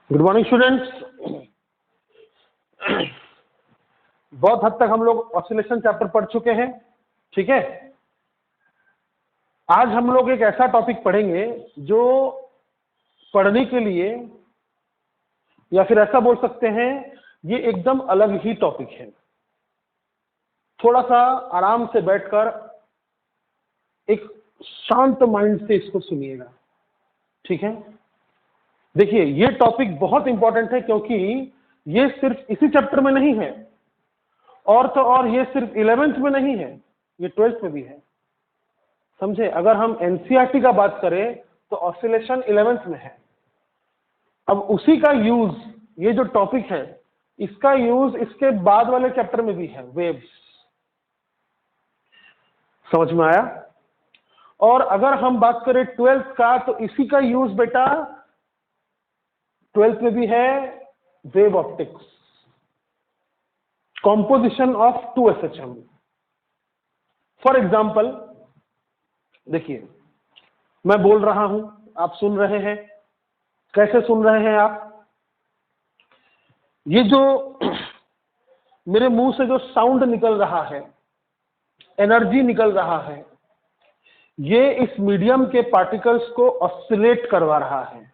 Good morning students. बहुत हद तक हम लोग ऑसिलेशन चैप्टर पढ़ चुके हैं, ठीक है। आज हम लोग एक ऐसा टॉपिक पढ़ेंगे जो पढ़ने के लिए, या फिर ऐसा बोल सकते हैं, ये एकदम अलग ही टॉपिक है। थोड़ा सा आराम से बैठकर एक शांत माइंड से इसको सुनिएगा, ठीक है। देखिए, ये टॉपिक बहुत इंपॉर्टेंट है क्योंकि ये सिर्फ इसी चैप्टर में नहीं है, और तो और ये सिर्फ 11th में नहीं है, ये 12th में भी है, समझे। अगर हम एनसीईआरटी का बात करें तो ऑसिलेशन 11th में है। अब उसी का यूज, ये जो टॉपिक है इसका यूज इसके बाद वाले चैप्टर में भी है, वेव्स। समझ में आया। और अगर हम बात करें 12th का तो इसी का यूज बेटा 12th में भी है, wave optics, composition of 2SHM। For example देखिए, मैं बोल रहा हूं, आप सुन रहे हैं। कैसे सुन रहे हैं आप? ये जो मेरे मुंह से जो साउंड निकल रहा है, एनर्जी निकल रहा है, ये इस मीडियम के पार्टिकल्स को ऑसिलेट करवा रहा है।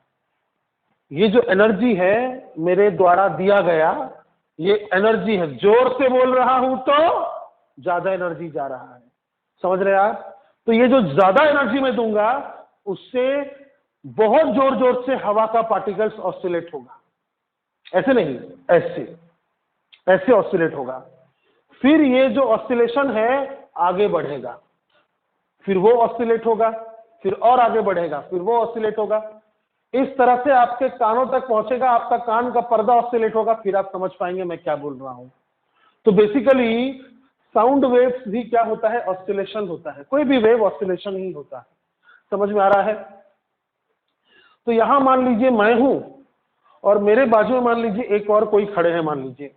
ये जो एनर्जी है मेरे द्वारा दिया गया, ये एनर्जी है। जोर से बोल रहा हूं तो ज्यादा एनर्जी जा रहा है, समझ रहे आप। तो ये जो ज्यादा एनर्जी मैं दूंगा उससे बहुत जोर जोर से हवा का पार्टिकल्स ऑसिलेट होगा। ऐसे नहीं, ऐसे ऑसिलेट होगा। फिर ये जो ऑसिलेशन है आगे बढ़ेगा, फिर वो ऑसिलेट होगा, फिर और आगे बढ़ेगा, फिर वो ऑसिलेट होगा। इस तरह से आपके कानों तक पहुंचेगा, आपका कान का पर्दा ऑसिलेट होगा, फिर आप समझ पाएंगे मैं क्या बोल रहा हूं। तो बेसिकली साउंड वेव्स भी क्या होता है? ऑसिलेशन होता है। कोई भी वेव ऑसिलेशन ही होता है। समझ में आ रहा है। तो यहां मान लीजिए मैं हूं और मेरे बाजू में मान लीजिए एक और कोई खड़े हैं, मान लीजिए,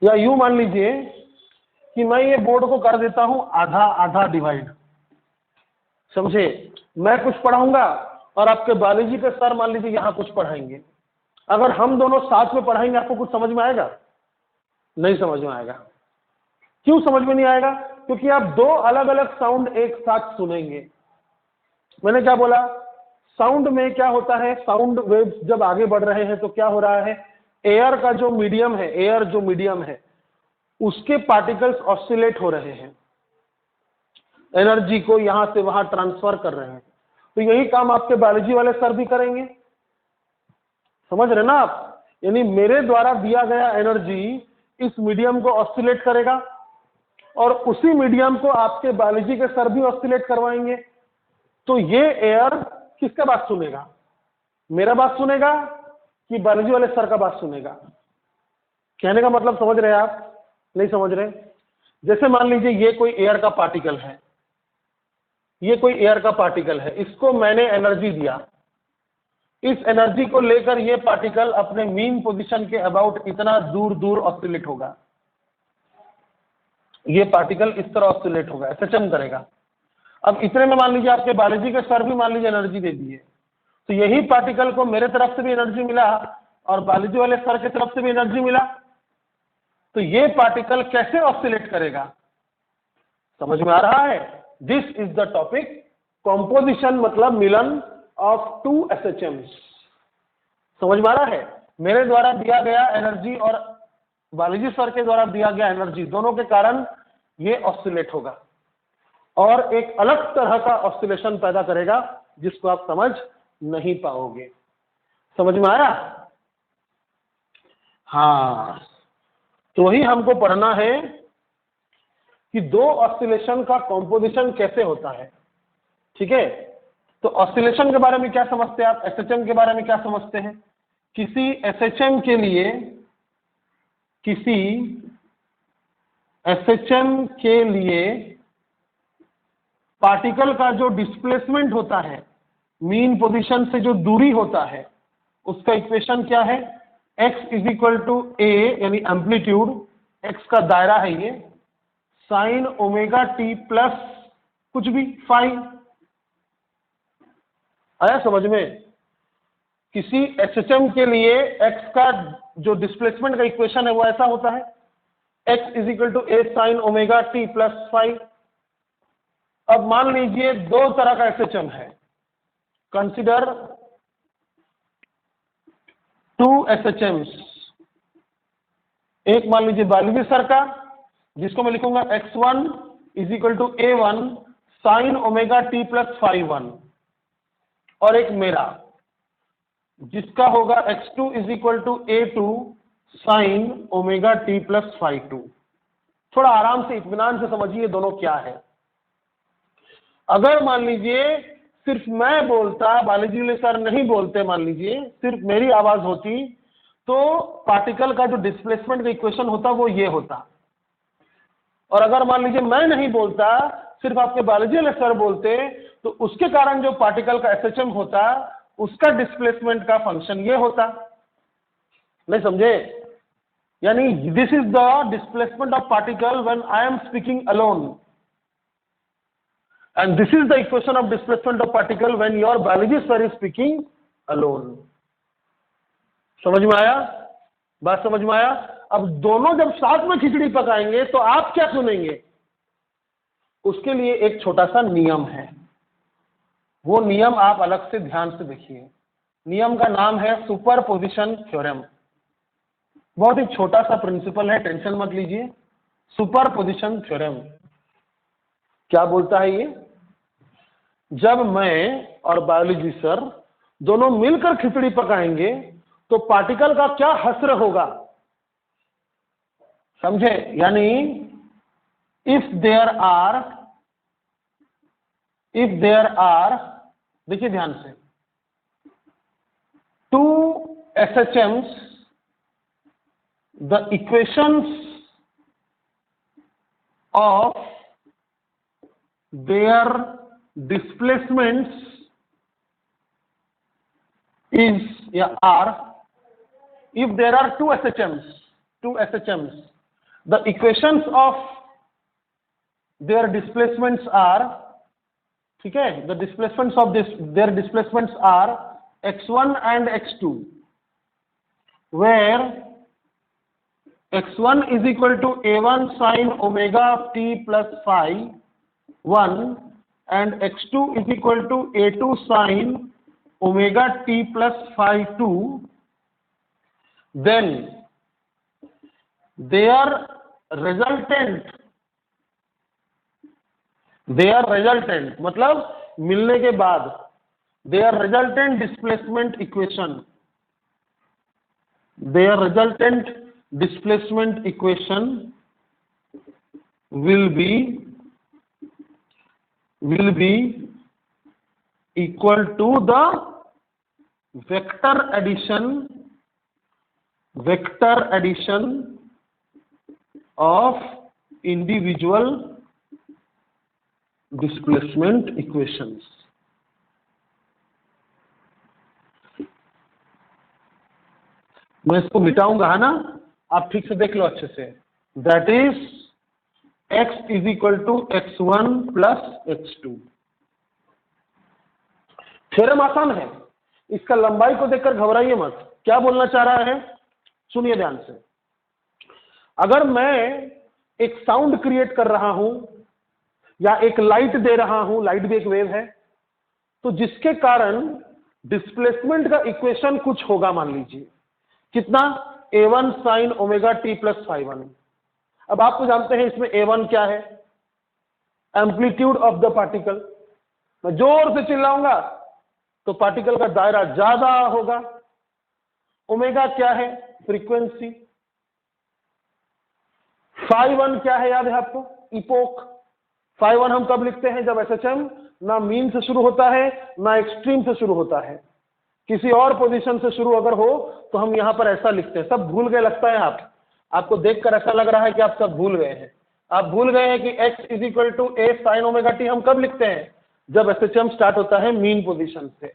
या यूं मान लीजिए कि मैं ये बोर्ड को कर देता हूं आधा आधा डिवाइड, समझे। मैं कुछ पढ़ाऊंगा और आपके बायोलॉजी के सर मान लीजिए यहां कुछ पढ़ाएंगे। अगर हम दोनों साथ में पढ़ाएंगे आपको कुछ समझ में आएगा? नहीं समझ में आएगा। क्यों समझ में नहीं आएगा? क्योंकि आप दो अलग अलग साउंड एक साथ सुनेंगे। मैंने क्या बोला? साउंड में क्या होता है, साउंड वेव्स जब आगे बढ़ रहे हैं तो क्या हो रहा है, एयर का जो मीडियम है, एयर जो मीडियम है उसके पार्टिकल्स ऑसिलेट हो रहे हैं, एनर्जी को यहां से वहां ट्रांसफर कर रहे हैं। तो यही काम आपके बायोलॉजी वाले सर भी करेंगे, समझ रहे ना आप। यानी मेरे द्वारा दिया गया एनर्जी इस मीडियम को ऑसिलेट करेगा और उसी मीडियम को आपके बायोलॉजी के सर भी ऑसिलेट करवाएंगे। तो ये एयर किसका बात सुनेगा? मेरा बात सुनेगा कि बायोलॉजी वाले सर का बात सुनेगा? कहने का मतलब समझ रहे हैं आप? नहीं समझ रहे। जैसे मान लीजिए ये कोई एयर का पार्टिकल है, ये कोई एयर का पार्टिकल है, इसको मैंने एनर्जी दिया। इस एनर्जी को लेकर ये पार्टिकल अपने मीन पोजीशन के अबाउट इतना दूर दूर ऑसिलेट होगा। ये पार्टिकल इस तरह ऑसिलेट होगा, SHM करेगा। अब इतने में मान लीजिए आपके बायोलॉजी के सर भी मान लीजिए एनर्जी दे दिए, तो यही पार्टिकल को मेरे तरफ से भी एनर्जी मिला और बायोलॉजी वाले सर की तरफ से भी एनर्जी मिला। तो ये पार्टिकल कैसे ऑसिलेट करेगा? समझ में आ रहा है? This is the topic, composition मतलब मिलन ऑफ 2 SHMs। समझ में आ रहा है? मेरे द्वारा दिया गया एनर्जी और बायोलॉजी सर के द्वारा दिया गया एनर्जी, दोनों के कारण ये ऑसिलेट होगा और एक अलग तरह का ऑसिलेशन पैदा करेगा जिसको आप समझ नहीं पाओगे। समझ में आया? हाँ, तो वही हमको पढ़ना है कि दो ऑसिलेशन का कॉम्पोजिशन कैसे होता है, ठीक है। तो ऑसिलेशन के बारे में क्या समझते हैं आप? SHM के बारे में क्या समझते हैं? किसी SHM के लिए पार्टिकल का जो डिस्प्लेसमेंट होता है, मीन पोजीशन से जो दूरी होता है, उसका इक्वेशन क्या है? x = a, यानी एम्पलीट्यूड, x का दायरा है ये, sin ωt प्लस कुछ भी फाई। आया समझ में? किसी एसएचएम के लिए एक्स का जो डिस्प्लेसमेंट का इक्वेशन है वो ऐसा होता है, x is equal to a sine omega t plus 5। अब मान लीजिए दो तरह का एसएचएम है, कंसिडर टू एसएचएम्स। एक मान लीजिए बालवी सर का, जिसको मैं लिखूंगा x1 is equal to a1 sine omega t plus 5 और एक मेरा जिसका होगा x2 is equal to a2 sine omega t plus 5। थोड़ा आराम से इत्मीनान से समझिए दोनों क्या है। अगर मान लीजिए सिर्फ मैं बोलता, बालाजी सर नहीं बोलते, मान लीजिए सिर्फ मेरी आवाज होती, तो पार्टिकल का जो डिस्प्लेसमेंट का इक्वेशन होता वो ये होता। और अगर मान लीजिए मैं नहीं बोलता, सिर्फ आपके बालाजी सर बोलते, तो उसके कारण जो पार्टिकल का एसएचएम होता उसका डिस्प्लेसमेंट का फंक्शन ये होता। नहीं समझे? यानी this is the displacement of particle when I am speaking alone, and this is the equation of displacement of particle when your biology sir is speaking alone। समझ में आया? बात समझ में आया? अब दोनों जब साथ में खिचड़ी पकाएंगे तो आप क्या सुनेंगे? उसके लिए एक छोटा सा नियम है, वो नियम आप अलग से ध्यान से देखिए। नियम का नाम है सुपरपोजिशन थ्योरम। बहुत ही छोटा सा प्रिंसिपल है, टेंशन मत लीजिए। सुपरपोजिशन थ्योरम क्या बोलता है ये? जब मैं और बायोलॉजी सर दोनों मिलकर खिचड़ी पकाएंगे तो पार्टिकल का क्या हश्र होगा, समझे? यानी इफ देयर आर देखिए ध्यान से, two SHMs, the equations of their displacements are, if there are two SHMs, the equations of their displacements are, ठीक है, the displacements of their displacements are x1 and x2, where x1 is equal to a1 sin omega t plus phi 1 and x2 is equal to a2 sin omega t plus phi 2, then their resultant मतलब मिलने के बाद their resultant displacement equation will be equal to the vector addition of individual displacement equations। मैं इसको मिटाऊंगा, है ना? आप ठीक से देख लो अच्छे से। That is x is equal to x1 plus x2। Theorem आसान है, इसका लंबाई को देखकर घबराइए मत। क्या बोलना चाह रहा है, सुनिए ध्यान से। अगर मैं एक साउंड क्रिएट कर रहा हूं या एक लाइट दे रहा हूं, लाइट भी एक वेव है, तो जिसके कारण डिस्प्लेसमेंट का इक्वेशन कुछ होगा, मान लीजिए कितना, a1 sine omega t plus 5। अब आपको जानते हैं इसमें a1 क्या है, एम्पलीट्यूड ऑफ द पार्टिकल। मैं जोर से चिल्लाऊंगा तो पार्टिकल का दायरा ज्यादा होगा। ओमेगा क्या है, फ्रीक्वेंसी। phi 1 क्या है, याद है आपको, इपोक। phi 1 हम कब लिखते हैं, जब एसएचएम ना मीन से शुरू होता है ना एक्सट्रीम से शुरू होता है, किसी और पोजीशन से शुरू अगर हो तो हम यहां पर ऐसा लिखते हैं। सब भूल गए लगता है, आपको देखकर ऐसा लग रहा है कि आप सब भूल गए हैं। आप भूल गए हैं कि x is equal to a sine omega t हम कब लिखते हैं, जब एसएचएम स्टार्ट होता है मीन पोजीशन से।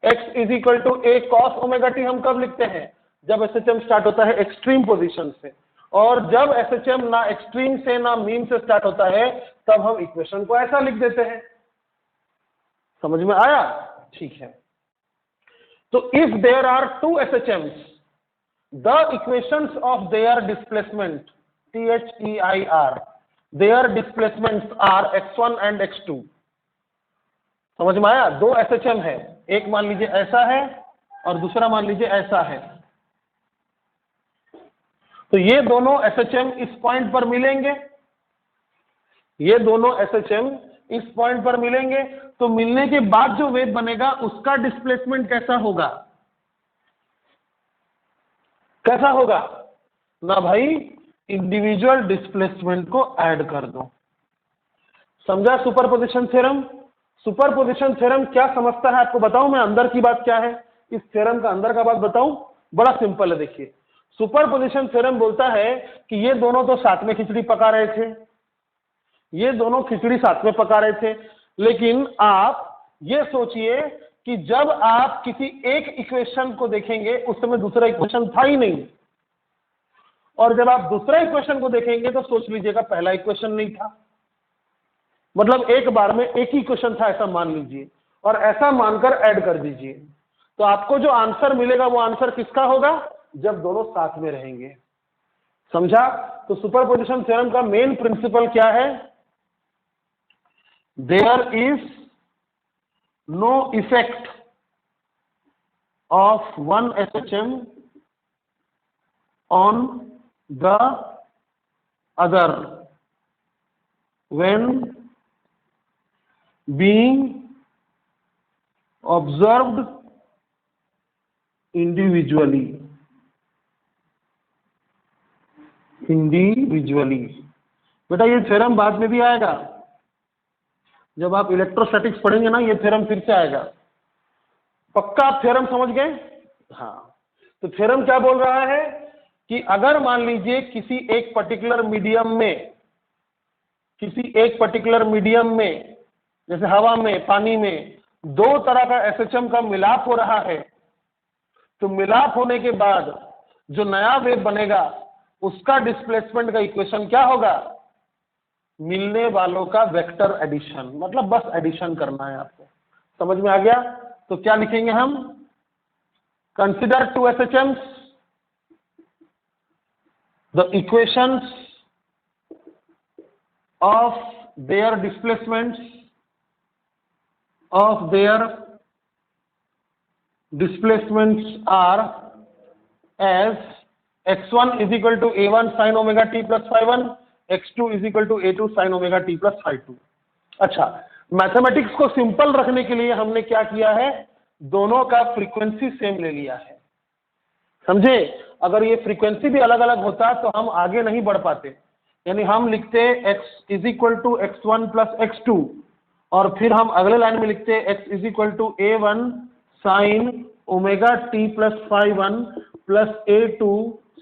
x is equal to a cos omega t हम कब लिखते हैं, जब एसएचएम स्टार्ट होता है एक्सट्रीम पोजीशन से। और जब एसएचएम ना एक्सट्रीम से ना मीन से स्टार्ट होता है तब हम इक्वेशन को ऐसा लिख देते हैं। समझ में आया? ठीक है। तो if there are two SHMs, the equations of their displacement, THEIR, their displacements are x1 and x2। समझ में आया? दो SHM है, एक मान लीजिए ऐसा है और दूसरा मान लीजिए ऐसा है। तो ये दोनों SHM इस पॉइंट पर मिलेंगे, ये दोनों SHM इस पॉइंट पर मिलेंगे। तो मिलने के बाद जो वेव बनेगा उसका डिस्प्लेसमेंट कैसा होगा? कैसा होगा ना भाई? इंडिविजुअल डिस्प्लेसमेंट को ऐड कर दो। समझा सुपरपोजिशन थ्योरम? सुपरपोजिशन थ्योरम क्या समझता है आपको बताऊं मैं? अंदर की बात क्या है इस थ्योरम का? अंदर का बात बताऊं? बड़ा सिंपल है। देखिए, सुपरपोजिशन थ्योरम बोलता है कि ये दोनों तो साथ में खिचड़ी पका रहे थे, ये दोनों खिचड़ी साथ में पका रहे थे, लेकिन आप ये सोचिए कि जब आप किसी एक इक्वेशन को देखेंगे उस समय दूसरा इक्वेशन था ही नहीं, और जब आप दूसरा इक्वेशन को देखेंगे तो सोच लीजिएगा पहला इक्वेशन नहीं था। मतलब एक बार में एक ही इक्वेशन था ऐसा मान लीजिए, और ऐसा मानकर ऐड कर दीजिए। तो आपको जो आंसर मिलेगा वो आंसर किसका होगा? जब दोनों साथ में रहेंगे। समझा? तो सुपरपोजिशन थ्योरम का मेन प्रिंसिपल क्या है? There is no effect of one SHM on the other when being observed individually। बेटा ये थ्योरम बाद में भी आएगा, जब आप इलेक्ट्रोस्टैटिक्स पढ़ेंगे ना ये थ्योरम फिर से आएगा। पक्का आप थ्योरम समझ गए? हाँ। तो थ्योरम क्या बोल रहा है कि अगर मान लीजिए किसी एक पर्टिकुलर मीडियम में जैसे हवा में, पानी में, दो तरह का SHM का मिलाप हो रहा है, तो मिलाप होने के बाद जो नया वेव बनेगा उसका डिस्प्लेसमेंट का इक्वेशन क्या होगा? मिलने वालों का वेक्टर एडिशन। मतलब बस एडिशन करना है आपको। समझ में आ गया? तो क्या लिखेंगे हम? Consider two SHMs, the equations of their displacements are as x1 is equal to a1 sin omega t plus phi1, x2 is equal to a2 sin omega t plus phi2। अच्छा, मैथमेटिक्स को simple रखने के लिए हमने क्या किया है? दोनों का फ्रीक्वेंसी सेम ले लिया है। समझे? अगर ये फ्रीक्वेंसी भी अलग अलग होता तो हम आगे नहीं बढ़ पाते। यानी हम लिखते x is equal to x1 plus x2, और फिर हम अगले लाइन में लिखते x is equal to a1 sine omega t plus phi1 plus a2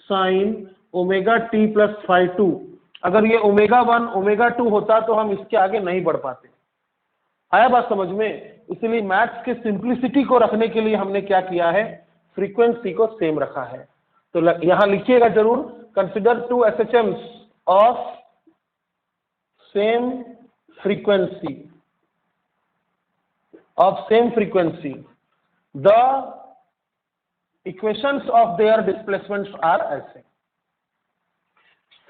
sine omega t plus phi2। अगर ये ओमेगा 1 ओमेगा 2 होता तो हम इसके आगे नहीं बढ़ पाते। आया बात समझ में? इसलिए मैथ्स के सिंप्लिसिटी को रखने के लिए हमने क्या किया है? फ्रीक्वेंसी को सेम रखा है। तो यहां लिखिएगा जरूर, consider two SHMs of same frequency, the equations of their displacements are ऐसे।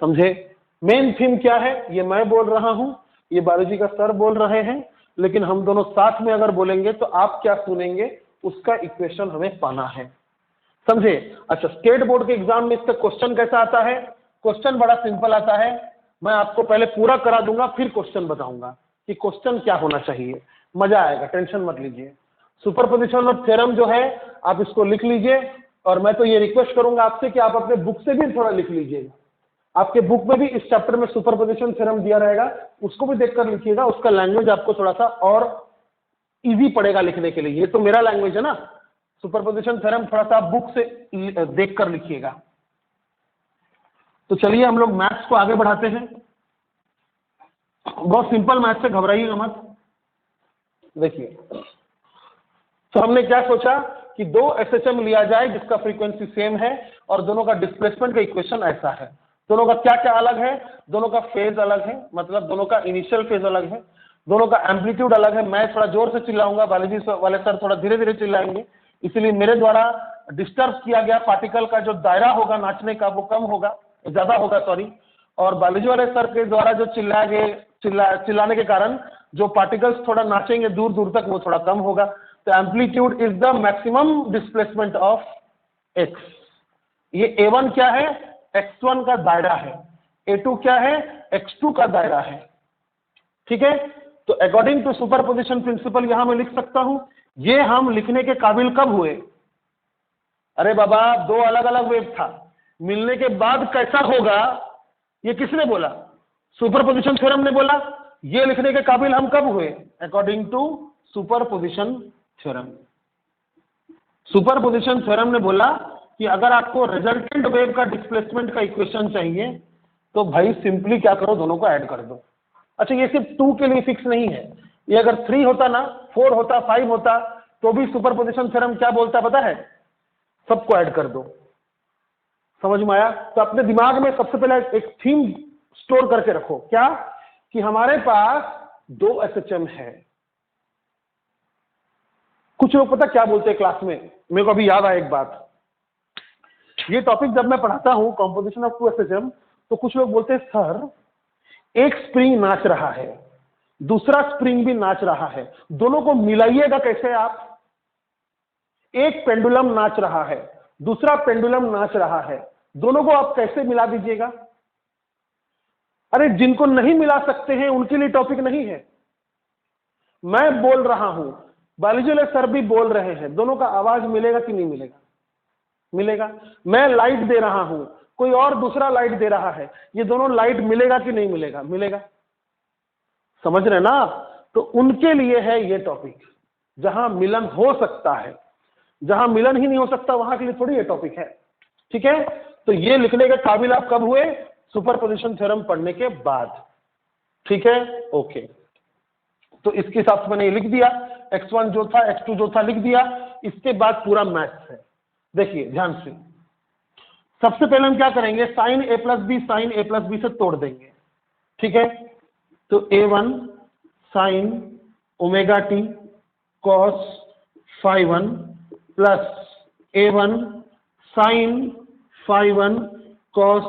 समझे? मेन थीम क्या है? ये मैं बोल रहा हूं, ये बायोलॉजी का सर बोल रहे हैं, लेकिन हम दोनों साथ में अगर बोलेंगे तो आप क्या सुनेंगे उसका इक्वेशन हमें पाना है। समझे? अच्छा, स्टेट बोर्ड के एग्जाम में इसका क्वेश्चन कैसा आता है? क्वेश्चन बड़ा सिंपल आता है। मैं आपको पहले पूरा करा दूंगा फिर क्वेश्चन बताऊंगा कि क्वेश्चन क्या होना चाहिए। मजा आएगा, टेंशन मत लीजिए। सुपरपोजिशन और थ्योरम जो है आप इसको लिख लीजिए, और मैं तो ये रिक्वेस्ट करूंगा आपसे कि आप अपने बुक से भी थोड़ा लिख लीजिएगा। आपके बुक में भी इस चैप्टर में सुपरपोजिशन थ्योरम दिया रहेगा, उसको भी देखकर लिखिएगा। उसका लैंग्वेज आपको थोड़ा सा और इजी पड़ेगा लिखने के लिए। ये तो मेरा लैंग्वेज है ना, सुपरपोजिशन थ्योरम थोड़ा सा बुक से देखकर लिखिएगा। तो चलिए हम लोग मैथ्स को आगे बढ़ाते हैं। बहुत सिंपल मैथ्स से घबराइएगा मत। देखिए, तो हमने क्या सोचा कि दो SHM लिया जाए जिसका फ्रीक्वेंसी सेम है और दोनों का डिस्प्लेसमेंट का इक्वेशन ऐसा है। दोनों का क्या क्या अलग है? दोनों का फेज अलग है, मतलब दोनों का इनिशियल फेज अलग है, दोनों का एम्पलीट्यूड अलग है। मैं थोड़ा जोर से चिल्लाऊंगा, बायोलॉजी वाले सर थोड़ा धीरे धीरे चिल्लाएंगे, इसलिए मेरे द्वारा डिस्टर्ब किया गया पार्टिकल का जो दायरा होगा नाचने का वो कम होगा, ज्यादा होगा सॉरी, और बायोलॉजी वाले सर के द्वारा जो चिल्लाने के कारण जो पार्टिकल्स थोड़ा नाचेंगे दूर दूर तक वो थोड़ा कम होगा। तो amplitude is the maximum displacement of x. ये A1 क्या है, x1 का दायरा है, A2 क्या है, x2 का दायरा है। ठीक है, तो अकॉर्डिंग टू सुपरपोजिशन प्रिंसिपल यहां मैं लिख सकता हूं। ये हम लिखने के काबिल कब हुए? अरे बाबा, दो अलग अलग वेव था, मिलने के बाद कैसा होगा ये किसने बोला? सुपरपोजिशन थ्योरम ने बोला। ये लिखने के काबिल हम कब हुए? According to superposition theorem. Superposition theorem ने बोला कि अगर आपको रिजल्टेंट वेव का डिस्प्लेसमेंट का इक्वेशन चाहिए तो भाई सिंपली क्या करो, दोनों को ऐड कर दो। अच्छा, ये सिर्फ 2 के लिए फिक्स नहीं है, ये अगर 3 होता ना, 4 होता, 5 होता तो भी सुपरपोजिशन थ्योरम क्या बोलता पता है? सबको ऐड कर दो। समझ में आया? तो अपने दिमाग में सबसे पहले एक थीम स्टोर करके रखो, क्या कि हमारे पास 2 SHM है। कुछ लोग पता क्या बोलते हैं क्लास में, मेरे को अभी याद आया एक बात। ये टॉपिक जब मैं पढ़ाता हूं कंपोजिशन ऑफ 2 SHM, तो कुछ लोग बोलते हैं सर एक स्प्रिंग नाच रहा है, दूसरा स्प्रिंग भी नाच रहा है, दोनों को मिलाइएगा कैसे आप? एक पेंडुलम नाच रहा है, दूसरा पेंडुलम नाच रहा है, दोनों को आप कैसे मिला दीजिएगा? अरे जिनको नहीं मिला सकते हैं उनके लिए टॉपिक नहीं है। मैं बोल रहा हूं, बायोलॉजी वाले सर भी बोल रहे हैं, दोनों का आवाज मिलेगा कि नहीं मिलेगा? मिलेगा। मैं लाइट दे रहा हूं, कोई और दूसरा लाइट दे रहा है, ये दोनों लाइट मिलेगा कि नहीं मिलेगा? मिलेगा। समझ रहे ना आप? तो उनके लिए है ये टॉपिक, जहां मिलन हो सकता है। जहां मिलन ही नहीं हो सकता वहां के लिए थोड़ी ये टॉपिक है। ठीक है, तो ये लिखने के काबिल आप कब हुए? सुपरपोजिशन थ्योरम पढ़ने के बाद। ठीक है, ओके। तो इसके हिसाब से मैंने ये लिख दिया, x1 जो था, x2 जो था लिख दिया। इसके बाद पूरा मैथ्स है। देखिए ध्यान से, सबसे पहले हम क्या करेंगे, sine a plus b sine a plus b से तोड़ देंगे। ठीक है, तो A1 sine omega t cos phi 1 plus A1 sine phi 1 cos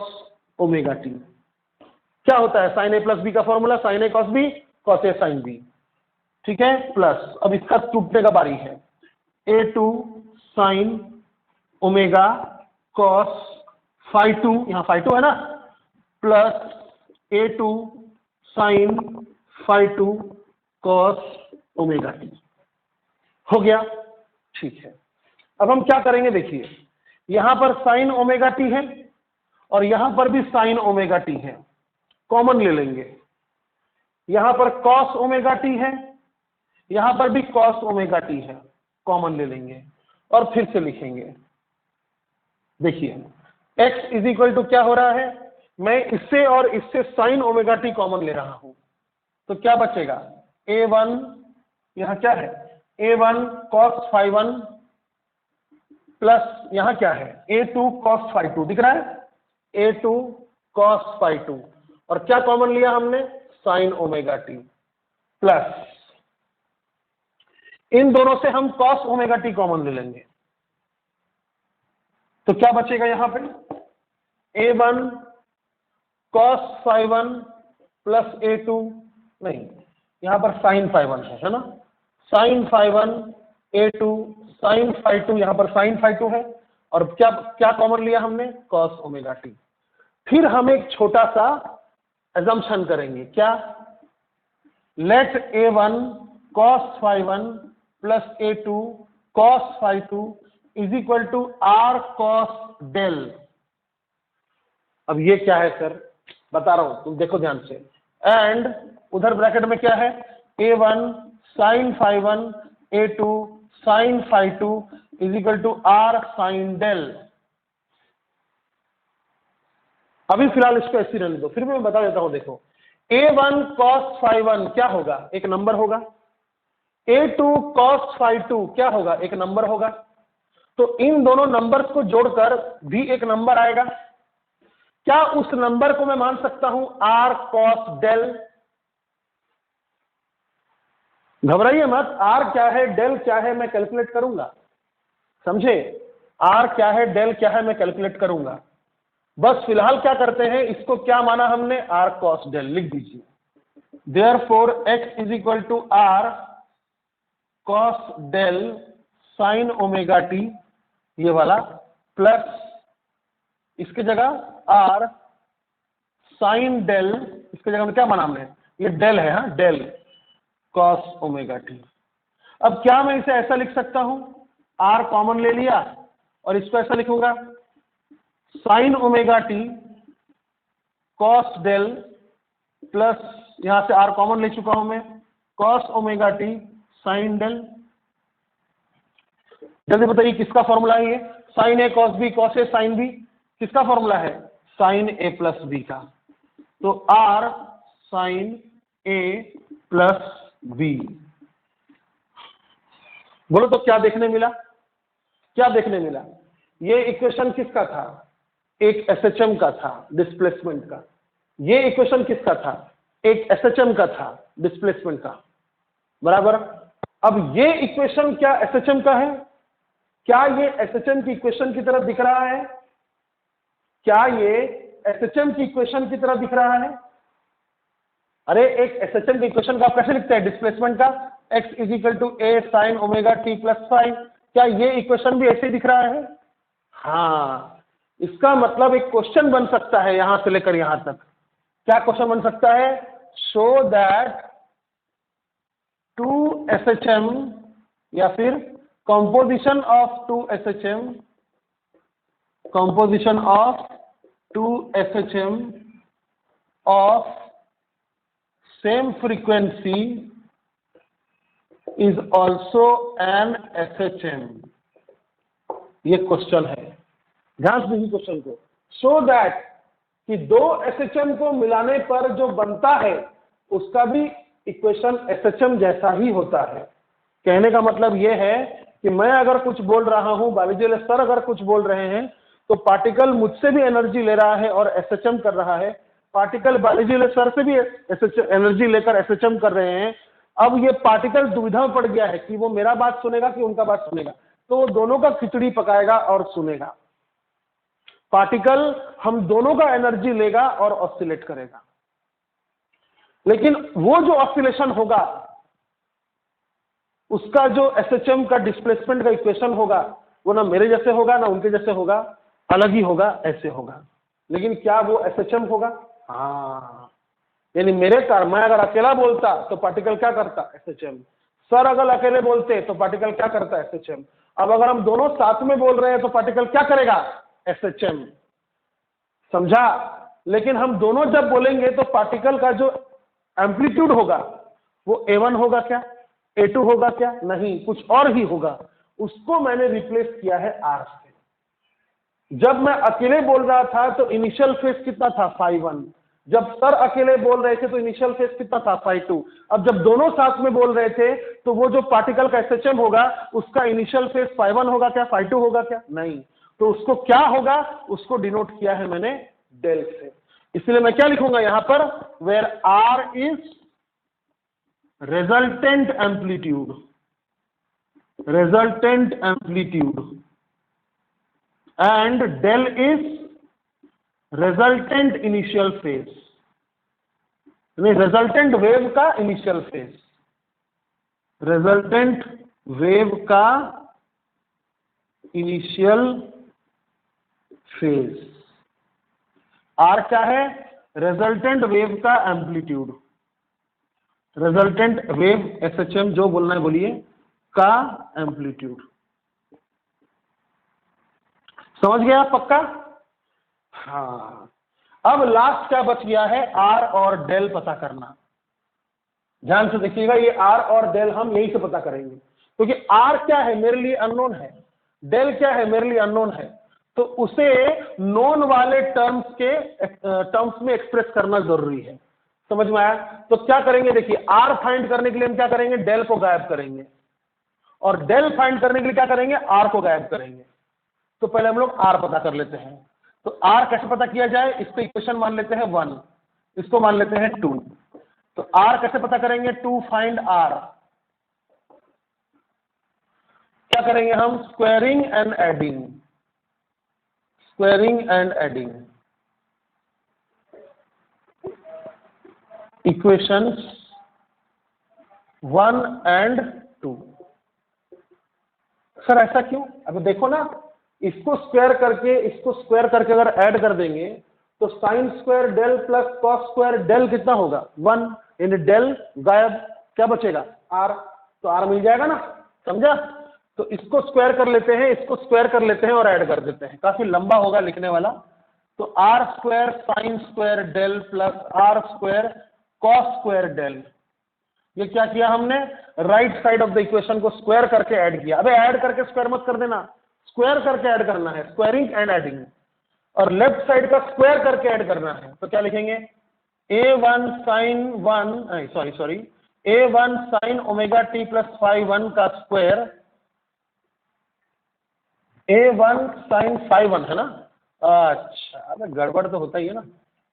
omega t. क्या होता है साइन a प्लस बी का formula? Sine a cos b cos a sine b. ठीक है, प्लस अब इसका टूटने का बारी है, A2 sine omega cos phi 2, यहां फाई 2 है ना, plus A2 sine phi 2 cos omega t. हो गया? ठीक है, अब हम क्या करेंगे, देखिए यहां पर साइन ओमेगा टी है और यहां पर भी साइन ओमेगा टी है, कॉमन ले लेंगे। यहां पर कॉस ओमेगा टी है, यहां पर भी कॉस ओमेगा टी है, कॉमन ले लेंगे और फिर से लिखेंगे। देखिए x इज इक्वल टू क्या हो रहा है, मैं इससे और इससे साइन ओमेगा टी कॉमन ले रहा हूं, तो क्या बचेगा? A1 यहां क्या है, A1 cos फाई 1 प्लस यहां क्या है, A2 cos फाई 2 दिख रहा है, A2 cos फाई 2 और क्या कॉमन लिया हमने? साइन ओमेगा टी, प्लस इन दोनों से हम cos ओमेगा टी कॉमन ले लेंगे, तो क्या बचेगा यहां पे? A1 cos phi 1 plus A2, नहीं यहां पर साइन फाई 1 है ना, sign phi 1 A2 sine phi 2, यहां पर साइन फाई 2 है और क्या क्या कॉमन लिया हमने? cos omega t. फिर हम एक छोटा सा assumption करेंगे, क्या? Let A1 cos phi 1 plus A2 cos phi 2 is equal to R cos del. अब ये क्या है सर, बता रहा हूं, तुम देखो ध्यान से। एंड उधर ब्रैकेट में क्या है, A1 sine phi 1 A2 sine phi 2 is equal to R sine del. अभी फिलहाल इसको ऐसे रहने दो, फिर भी मैं बता देता हूं। देखो A1 cos फाई 1 क्या होगा? एक नंबर होगा। A2 cos फाई 2 क्या होगा? एक नंबर होगा। तो इन दोनों नंबर्स को जोड़कर भी एक नंबर आएगा। क्या उस नंबर को मैं मान सकता हूं R cos डेल? घबराइए मत, R क्या है डेल क्या है मैं कैलकुलेट करूंगा। समझे? आर क्या है, डेल क्या है, मैं कैलकुलेट करूंगा। बस फिलहाल क्या करते हैं, इसको क्या माना हमने, आर कॉस डेल, लिख दीजिए। Therefore x is equal to R cos del sine omega t, ये वाला, प्लस इसके जगह आर साइन डेल, इसके जगह में क्या माना हमने, ये डेल है, हाँ, डेल कॉस ओमेगा टी। अब क्या मैं इसे ऐसा लिख सकता हूं, आर कॉमन ले लिया और इसको ऐसा लिखूंगा, sine omega t cos del plus, यहां से आर कॉमन ले चुका हूं मैं, cos omega t sine del. जल्दी बताइए किसका फॉर्मूला है ये, sine a cos b cos a sine b, किसका फॉर्मूला है, साइन ए प्लस बी का। तो R sine a plus b, बोलो तो क्या देखने मिला, क्या देखने मिला, ये इक्वेशन किसका था, एक एसएचएम का था डिस्प्लेसमेंट का, ये इक्वेशन किसका था, एक एसएचएम का था डिस्प्लेसमेंट का, बराबर। अब ये इक्वेशन क्या एसएचएम का है, क्या ये एसएचएम की इक्वेशन की तरह दिख रहा है, क्या ये एसएचएम की इक्वेशन की तरह दिख रहा है? अरे एक एसएचएम की इक्वेशन का आप कैसे लिखते हैं, डिस्प्लेसमेंट का, x is equal to a sine omega t plus sine, क्या ये इक्वेशन भी ऐसे ही दिख रहा है? हाँ, इसका मतलब एक क्वेश्चन बन सकता है यहां से लेकर यहां तक, क्या क्वेश्चन बन सकता है, शो दैट टू एसएचएम या फिर composition of two SHM, composition of two SHM of same frequency is also an SHM। ये क्वेश्चन है, ध्यान से देखिए क्वेश्चन को, सो दैट कि दो SHM को मिलाने पर जो बनता है उसका भी इक्वेशन SHM जैसा ही होता है। कहने का मतलब यह है कि मैं अगर कुछ बोल रहा हूं, बायोलॉजी सर अगर कुछ बोल रहे हैं, तो पार्टिकल मुझसे भी एनर्जी ले रहा है और एसएचएम कर रहा है, पार्टिकल बायोलॉजी सर से भी एनर्जी लेकर एसएचएम कर रहे हैं। अब ये पार्टिकल दुविधा में पड़ गया है कि वो मेरा बात सुनेगा कि उनका बात सुनेगा, तो वो दोनों का खिचड़ी पकाएगा और सुनेगा। पार्टिकल हम दोनों का एनर्जी लेगा और ऑसिलेट करेगा, लेकिन वो जो ऑसिलेशन होगा उसका जो एसएचएम का डिस्प्लेसमेंट का इक्वेशन होगा वो ना मेरे जैसे होगा ना उनके जैसे होगा, अलग ही होगा, ऐसे होगा। लेकिन क्या वो एसएचएम होगा? हाँ, यानी मेरे कार मैं अगर अकेला बोलता तो पार्टिकल क्या करता, एसएचएम। सर अगर अकेले बोलते तो पार्टिकल क्या करता, एसएचएम। अब अगर हम दोनों साथ में बोल रहे हैं तो पार्टिकल क्या करेगा, एसएचएम, समझा। लेकिन हम दोनों जब बोलेंगे तो पार्टिकल का जो एम्पलीट्यूड होगा वो A1 होगा क्या, A2 होगा क्या, नहीं, कुछ और ही होगा। उसको मैंने रिप्लेस किया है R से। जब मैं अकेले बोल रहा था तो इनिशियल फेज कितना था, φ1। जब सर अकेले बोल रहे थे तो इनिशियल फेज कितना था, φ2। अब जब दोनों साथ में बोल रहे थे तो वो जो पार्टिकल का एसएचएम होगा उसका इनिशियल फेज φ1 होगा क्या, φ2 होगा क्या, नहीं। तो उसको क्या होगा, उसको डिनोट किया है मैंने डेल से। इसलिए मैं क्या लिखूंगा यहां पर, where R is resultant amplitude and del is resultant initial phase, नहीं, resultant wave का initial phase, resultant wave का initial phase। R क्या है, resultant wave का amplitude, रिजल्टेंट वेव एसएचएम जो बोलना है बोलिए, का एम्पलीट्यूड। समझ गया पक्का? हाँ, अब लास्ट क्या बच गया है, आर और डेल पता करना। ध्यान से देखिएगा, ये आर और डेल हम यही से पता करेंगे, क्योंकि आर क्या है मेरे लिए अननोन है, डेल क्या है मेरे लिए अननोन है, तो उसे नोन वाले टर्म्स में एक्सप्रेस करना जरूरी है। समझ में आया? तो क्या करेंगे, देखिए, आर फाइंड करने के लिए हम क्या करेंगे, डेल को गायब करेंगे, और डेल फाइंड करने के लिए क्या करेंगे, आर को गायब करेंगे। तो पहले हम लोग आर पता कर लेते हैं। तो आर कैसे पता किया जाए, इस पे इक्वेशन मान लेते हैं 1, इसको मान लेते हैं 2। तो आर कैसे पता करेंगे, 2 फाइंड आर। क्या करेंगे हम? Squaring and adding, squaring and adding equations 1 and 2। Sir ऐसा क्यों? अब देखो ना, इसको स्क्वायर करके अगर ऐड कर देंगे तो sine square del plus cos square del कितना होगा? 1, यानी डेल गायब, क्या बचेगा? आर, तो आर मिल जाएगा ना, समझा? तो इसको स्क्वायर कर लेते हैं, इसको स्क्वायर कर लेते हैं और ऐड कर देते हैं, काफी लंबा होगा लिखने वाला। तो R square sine square del plus R square cos square del, ये क्या किया हमने? Right side of the equation को स्क्वायर करके ऐड किया। अबे ऐड करके स्क्वायर मत कर देना, स्क्वायर करके ऐड करना है, स्क्वायरिंग एंड एडिंग। और लेफ्ट साइड का स्क्वायर करके ऐड करना है, तो क्या लिखेंगे? a1 sin 1 sorry a1 sin omega t plus phi 1 का स्क्वायर, a1 sin फाई 1 है ना? अच्छा, अबे गड़बड़ तो होता ही है ना।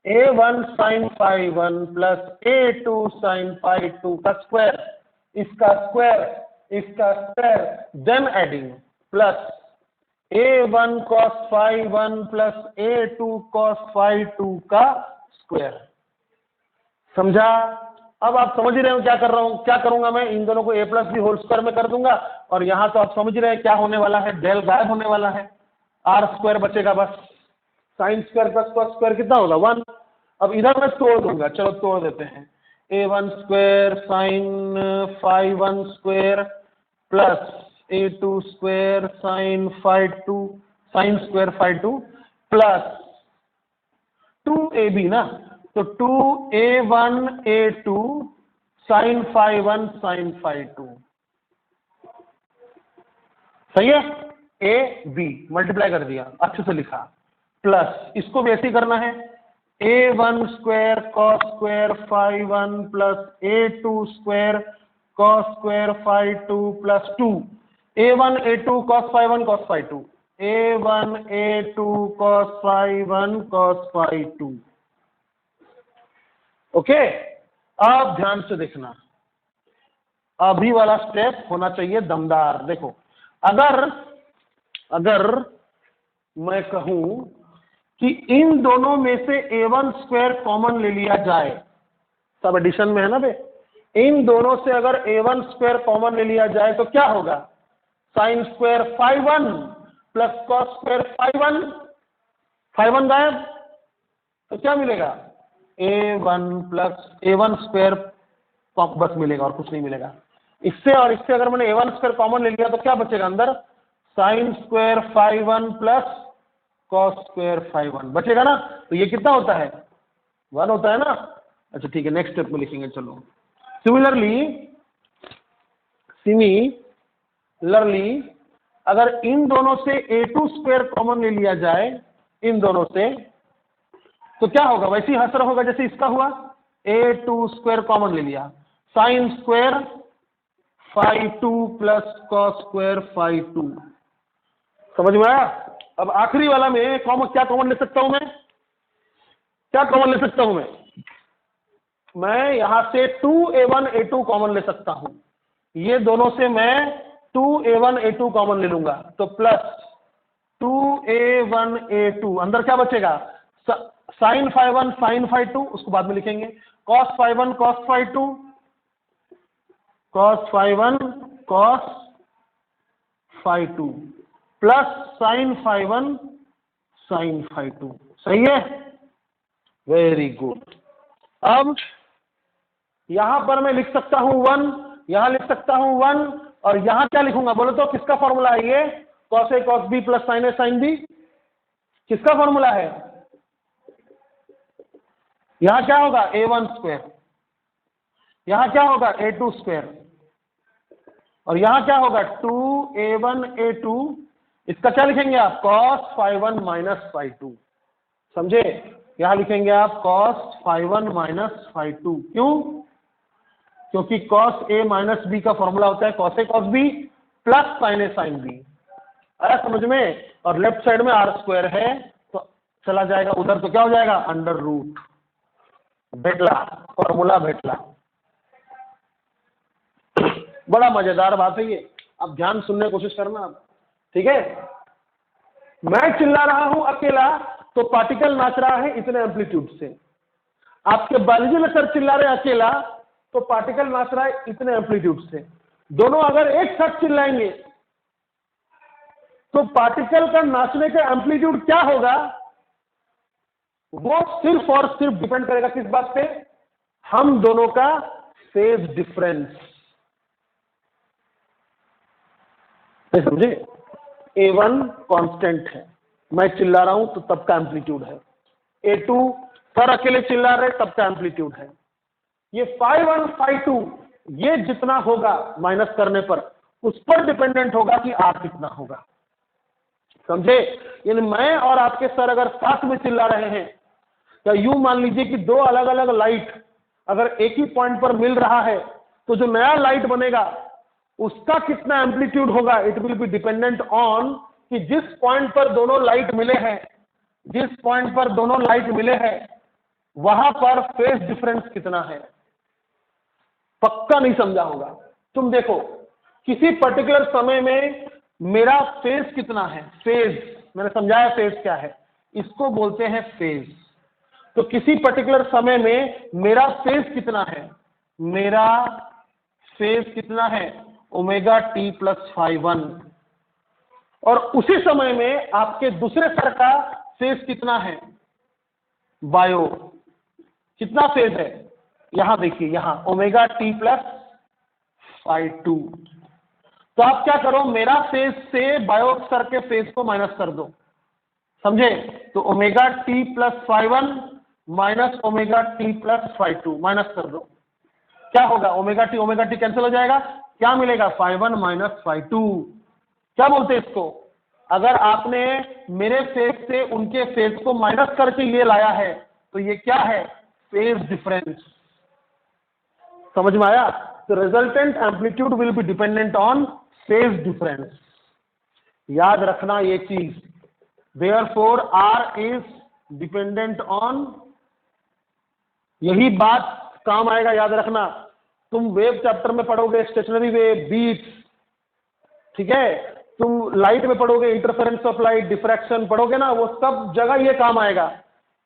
a1 sin phi 1 plus a2 sin phi 2 का स्क्वायर, इसका square, then adding plus a1 cos phi 1 plus a2 cos phi 2 का स्क्वायर। समझा? अब आप समझ रहे हो क्या कर रहा हूं? क्या करूंगा मैं? इन दोनों को a plus B whole square में कर दूंगा, और यहां तो आप समझ रहे हैं क्या होने वाला है? डेल गायब होने वाला है, आर स्क्वायर बचेगा बस। Sine square plus cos square कितना होगा? 1। अब इधर मैं तोड़ दूंगा, चलो तोड़ देते हैं। a1 square sine phi 1 square plus a2 square sine phi 2 sine square phi 2 plus 2ab ना, तो 2a1 a2 sine phi 1 sine phi 2, सही है? a b मल्टीप्लाई कर दिया, अच्छे से लिखा, प्लस इसको भी ऐसे ही करना है। a1 square cos square phi 1 plus a2 square cos square phi 2 plus 2 a1 a2 cos phi 1 cos phi 2, a1 a2 cos phi 1 cos phi 2। Okay, अब ध्यान से देखना, अभी वाला स्टेप होना चाहिए दमदार। देखो, अगर मैं कहूं कि इन दोनों में से a1 स्क्वायर कॉमन ले लिया जाए, सब एडिशन में है ना बे, इन दोनों से अगर a1 स्क्वायर कॉमन ले लिया जाए तो क्या होगा? Sine square phi 1 plus cos square phi 1, phi 1 गायब, तो क्या मिलेगा? a1 प्लस a1 स्क्वायर बस मिलेगा और कुछ नहीं मिलेगा। इससे और इससे अगर मैंने a1 स्क्वायर कॉमन ले लिया तो क्या बचेगा अंदर? Sine square phi 1 plus cos square phi 1 बचेगा ना। तो ये कितना होता है? 1 होता है ना। अच्छा ठीक है, नेक्स्ट स्टेप में लिखेंगे। चलो, सिमिलरली अगर इन दोनों से a2 स्क्वायर कॉमन ले लिया जाए, इन दोनों से, तो क्या होगा? वैसे ही हसर होगा जैसे इसका हुआ, a2 स्क्वायर कॉमन ले लिया, sine square phi 2 plus cos square phi 2। समझ में आया? अब आखिरी वाला में क्या कॉमन ले सकता हूं मैं? क्या कॉमन ले सकता हूं मैं यहां से 2a1 a2 कॉमन ले सकता हूं। ये दोनों से मैं 2a1 a2 कॉमन ले लूंगा, तो प्लस 2a1 a2, अंदर क्या बचेगा? साइन फाई 1 साइन फाई 2, उसको बाद में लिखेंगे, cos phi 1 cos phi 2, cos phi 1 cos phi 2 plus sine phi 1 sine phi 2। सही है? Very good. अब यहां पर मैं लिख सकता हूं 1, यहां लिख सकता हूं 1, और यहां क्या लिखूंगा बोलो तो? किसका फॉर्मूला है ये? Cos A cos B plus sign A sine b, किसका फॉर्मूला है? यहां क्या होगा? a1 स्क्वायर, यहां क्या होगा? a2 स्क्वायर, और यहां क्या होगा? 2a1 a2, इसका क्या लिखेंगे आप? cos phi 1 minus phi 2। समझे? यहां लिखेंगे आप cos फाई 1 माइनस फाई 2। क्यों? क्योंकि cos a माइनस b का फॉर्मूला होता है cos a cos b plus sin a sin b। आया समझ में? और लेफ्ट साइड में r स्क्वायर है तो चला जाएगा उधर, तो क्या हो जाएगा? अंडर रूट, भेटला, फॉर्मूला भेटला। बड़ा मजेदार बात है ये। आप ध्यान सुनने की कोशिश करना आप, ठीक है। मैं चिल्ला रहा हूं अकेला तो पार्टिकल नाच रहा है इतने एम्पलीट्यूड से, आपके बायोलॉजी में सर चिल्ला रहे अकेला तो पार्टिकल नाच रहा है इतने एम्पलीट्यूड से। दोनों अगर एक साथ चिल्लाएंगे तो पार्टिकल का नाचने का एम्पलीट्यूड क्या होगा, वो सिर्फ और सिर्फ डिपेंड करेगा किस बात पे, हम दोनों का फेज डिफरेंस। समझे? A1 कांस्टेंट है, मैं चिल्ला रहा हूं तो तब का एम्पलीट्यूड है। A2 सर अकेले चिल्ला रहे तब का एम्पलीट्यूड है। ये phi1 phi2 ये जितना होगा माइनस करने पर उस पर डिपेंडेंट होगा कि R कितना होगा। समझे? यानी मैं और आपके सर अगर साथ में चिल्ला रहे हैं, या यूं मान लीजिए कि दो अलग अलग लाइट अगर एक ही पॉइंट पर मिल रहा है तो जो नया लाइट बनेगा उसका कितना एम्पलीट्यूड होगा, it will be dependent on कि जिस पॉइंट पर दोनों लाइट मिले हैं, जिस पॉइंट पर दोनों लाइट मिले हैं वहां पर फेज डिफरेंस कितना है। पक्का नहीं समझा होगा। तुम देखो किसी पर्टिकुलर समय में मेरा फेज कितना है, फेज मैंने समझाया फेज क्या है, इसको बोलते हैं फेज। तो किसी पर्टिकुलर समय में मेरा फेज कितना है, मेरा फेज कितना है ओमेगा टी प्लस phi1, और उसी समय में आपके दूसरे सर का फेज कितना है, बायो कितना फेज है, यहां देखिए यहां ओमेगा टी प्लस phi2। तो आप क्या करो, मेरा फेज से बायो सर के फेज को माइनस कर दो, समझे? तो omega t plus phi1 minus omega t plus phi2 minus कर दो, क्या होगा, ओमेगा टी कैंसिल हो जाएगा, क्या मिलेगा phi1 माइनस phi2। क्या बोलते हैं इसको, अगर आपने मेरे फेज से उनके फेज को माइनस करके ये लाया है तो ये क्या है, फेज डिफरेंस। समझ में आया? तो resultant amplitude will be dependent on phase difference. याद रखना ये चीज, therefore R is dependent on, यही बात काम आएगा, याद रखना। तुम वेव चैप्टर में पढ़ोगे स्टेशनरी वेव, बीट्स, ठीक है, तुम लाइट में पढ़ोगे इंटरफेरेंस ऑफ लाइट, डिफ्रैक्शन पढ़ोगे ना, वो सब जगह ये काम आएगा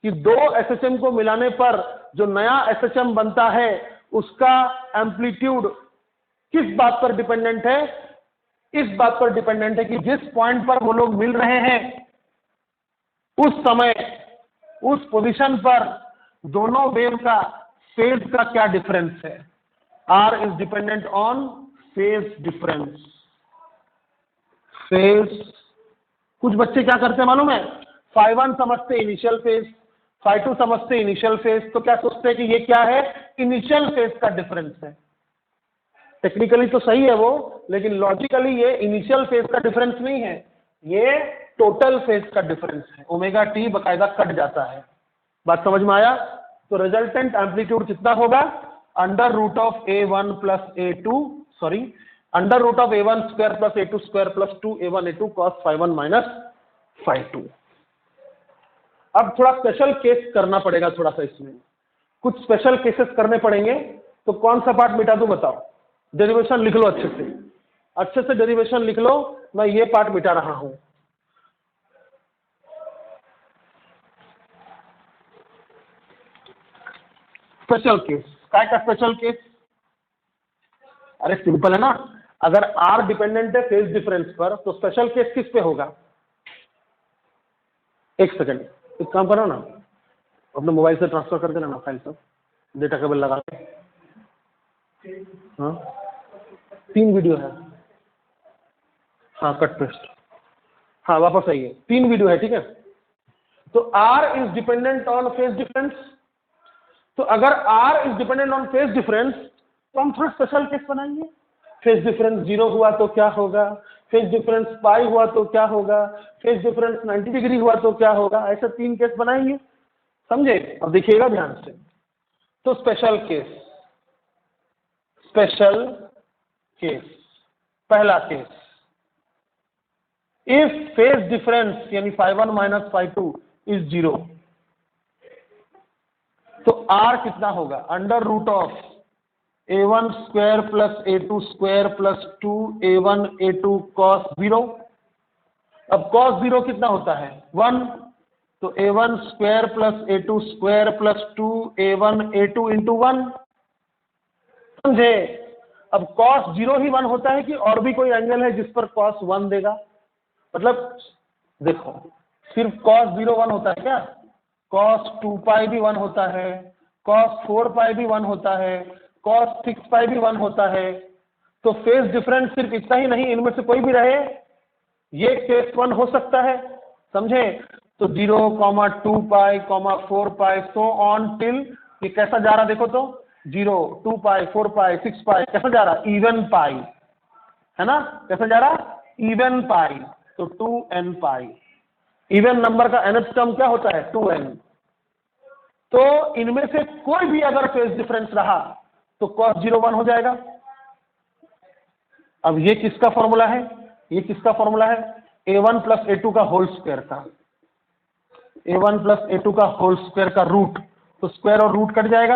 कि दो SHM को मिलाने पर जो नया SHM बनता है उसका एम्पलीट्यूड किस बात पर डिपेंडेंट है, इस बात पर डिपेंडेंट है कि जिस पॉइंट पर वो लोग मिल रहे हैं उस समय उस पोजीशन पर दोनों वेव का फेज का क्या डिफरेंस है। R is dependent on phase difference. Phase, कुछ बच्चे क्या करते हैं मालूम है, phi1 समझते इनिशियल फेज, phi2 समझते इनिशियल फेज, तो क्या सोचते हैं कि ये क्या है, इनिशियल फेज का डिफरेंस है। टेक्निकली तो सही है वो, लेकिन लॉजिकली ये इनिशियल फेज का डिफरेंस नहीं है, ये टोटल फेज का डिफरेंस है। ओमेगा टी बकायदा कट जाता है। बात समझ में आया? तो रिजल्टेंट एम्पलीट्यूड कितना होगा, under root of A1 plus A2, sorry under root of A1 square plus A2 square plus 2A1 A2 cos phi1 minus phi2। अब थोड़ा स्पेशल केस करना पड़ेगा, थोड़ा सा इसमें कुछ स्पेशल केसेस करने पड़ेंगे। तो कौन सा पार्ट मिटा दूं बताओ, डेरिवेशन लिख लो अच्छे से डेरिवेशन लिख लो, मैं ये पार्ट मिटा रहा हूं। स्पेशल केस, काय का स्पेशल केस, अरे सिंपल है ना, अगर R डिपेंडेंट है फेज डिफरेंस पर तो स्पेशल केस किस पे होगा। एक सेकंड, एक काम करो ना, अपने मोबाइल से ट्रांसफर कर देना ना फाइल सब, डेटा केबल लगा के। हाँ 3 वीडियो है, हाँ कट पेस्ट, हाँ वापस आइए, 3 वीडियो है, ठीक है। तो R is dependent on phase difference, तो अगर R is dependent on phase difference तो हम थोड़ा स्पेशल केस बनाएंगे। फेज डिफरेंस 0 हुआ तो क्या होगा, फेज डिफरेंस पाई हुआ तो क्या होगा, फेज डिफरेंस 90 डिग्री हुआ तो क्या होगा, ऐसे 3 केस बनाएंगे, समझे? अब देखिएगा ध्यान से। तो स्पेशल केस, स्पेशल केस, पहला केस, इफ फेज डिफरेंस यानी phi1 माइनस phi2 इज 0, तो R कितना होगा, under root of a1 square plus a2 square plus 2a1 a2 cos 0। अब cos 0 कितना होता है 1, तो a1 square plus a2 square plus 2a1 a2 into 1। समझे? अब cos 0 ही 1 होता है कि और भी कोई एंगल है जिस पर cos 1 देगा? मतलब देखो, सिर्फ cos 0 1 होता है क्या? cos 2 पाई भी 1 होता है, cos 4 पाई भी 1 होता है, cos 6 पाई भी 1 होता है। तो फेज डिफरेंस सिर्फ इतना ही नहीं, इनमें से कोई भी रहे, ये केस 1 हो सकता है। समझे? तो 0, 2 पाई, 4 पाई, सो ऑन टिल ये कैसा जा रहा देखो तो 0, 2 पाई, 4 पाई, 6 पाई, कैसा जा रहा? इवन पाई, है ना? कैसा जा रहा? इवन पाई। तो 2n पाई। इवन नंबर का nth टर्म क्या होता है? 2n। तो इनमें से कोई भी अगर फेज डिफरेंस रहा तो cos 0 1 हो जाएगा। अब ये किसका फॉर्मूला है? ये किसका फॉर्मूला है? a1 प्लस a2 का होल स्क्वायर का। a1 प्लस a2 का होल स्क्वायर का रूट, तो स्क्वायर और रूट कट जाएगा,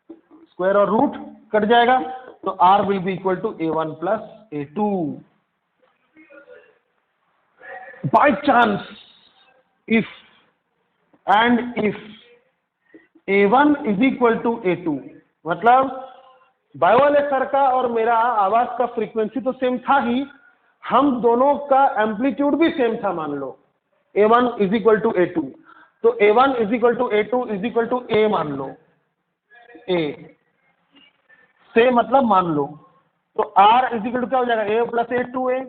स्क्वायर और रूट कट जाएगा, तो r will be equal to a1 plus a2। By chance if and if a1 is equal to a2, मतलब बायो वाले सर का और मेरा आवाज का फ्रीक्वेंसी तो सेम था ही, हम दोनों का एम्पलीट्यूड भी सेम था। मान लो a1 is equal to a2, तो a1 is equal to a2 is equal to a मान लो, a से मतलब मान लो, तो r इज इक्वल टू क्या हो जाएगा? a plus a2a।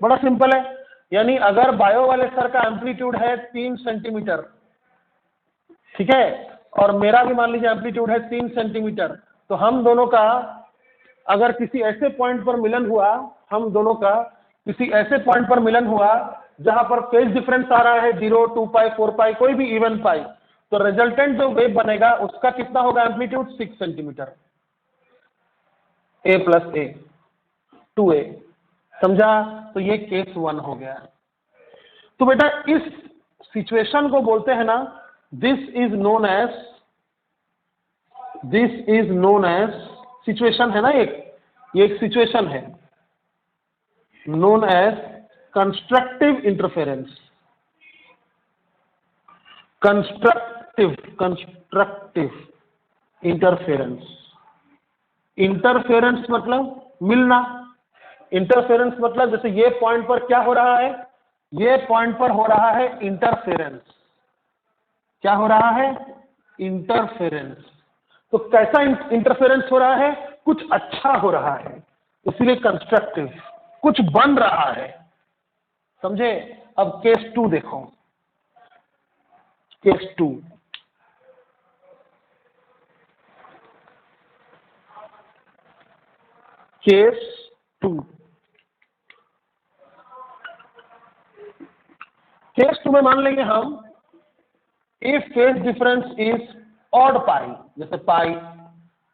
बड़ा सिंपल है। यानी अगर बायो वाले सर का एम्पलीट्यूड है 3 सेंटीमीटर, ठीक है, और मेरा भी मान लीजिए एम्पलीट्यूड है 3 सेंटीमीटर, तो हम दोनों का अगर किसी ऐसे पॉइंट पर मिलन हुआ, हम दोनों का किसी ऐसे पॉइंट पर मिलन हुआ जहां पर फेज डिफरेंस आ रहा है 0, 2 पाई, 4 पाई, कोई भी इवन पाई, तो रिजल्टेंट जो वेव बनेगा उसका कितना होगा amplitude? 6 centimetre. a plus a 2a। समझा? तो ये केस 1 हो गया। तो बेटा इस सिचुएशन को बोलते हैं ना, this is known as situation है ना, ये एक सिचुएशन है, known as constructive interference. Constructive interference. Interference मतलब मिलना, इंटरफेरेंस मतलब जैसे ये पॉइंट पर क्या हो रहा है, ये पॉइंट पर हो रहा है इंटरफेरेंस। क्या हो रहा है? इंटरफेरेंस। तो कैसा इंटरफेरेंस हो रहा है? कुछ अच्छा हो रहा है, इसीलिए कंस्ट्रक्टिव, कुछ बन रहा है। समझे? अब केस 2 देखो, केस 2। केस 2, केस 2 में मान लेंगे हम if phase difference is odd pi, जैसे पाई,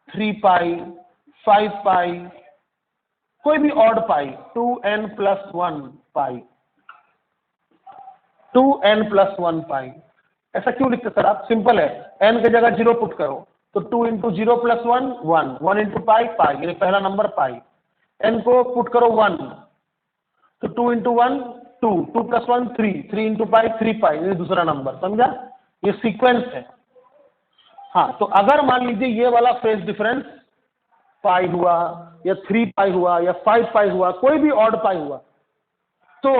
3 पाई, 5 पाई, कोई भी ऑड पाई, 2n प्लस 1 पाई, 2n प्लस 1 पाई। ऐसा क्यों लिखते सर आप? सिंपल है, n की जगह 0 पुट करो, तो 2 इंटू 0 प्लस 1 1, 1 इंटू पाई पाई, यानी पहला नंबर पाई, n को पुट करो 1, तो 2 इंटू 1 2, 2 प्लस 1 3, 3 इंटू पाई 3 पाई, ये दूसरा नंबर। समझा? ये सीक्वेंस है। हाँ, तो अगर मान लीजिए ये वाला फेज डिफरेंस पाई हुआ या 3 पाई हुआ या 5 पाई हुआ, कोई भी ऑड पाई हुआ, तो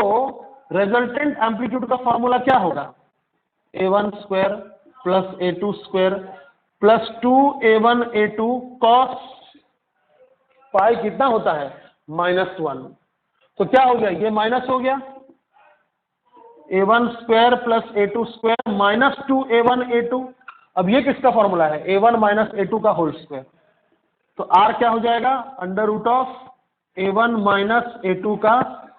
रिजल्टेंट एम्पलीट्यूड का फॉर्मूला क्या होगा? a1 square plus a2 square plus 2a1 a2 cos पाई कितना होता है? -1। तो क्या हो गया? ये माइनस हो गया, a1 square plus a2 square minus 2a1 a2। अब ये किसका फॉर्मूला है? a1 माइनस a2 का होल स्क्वायर। तो r क्या हो जाएगा? Under root of a1 minus a2 का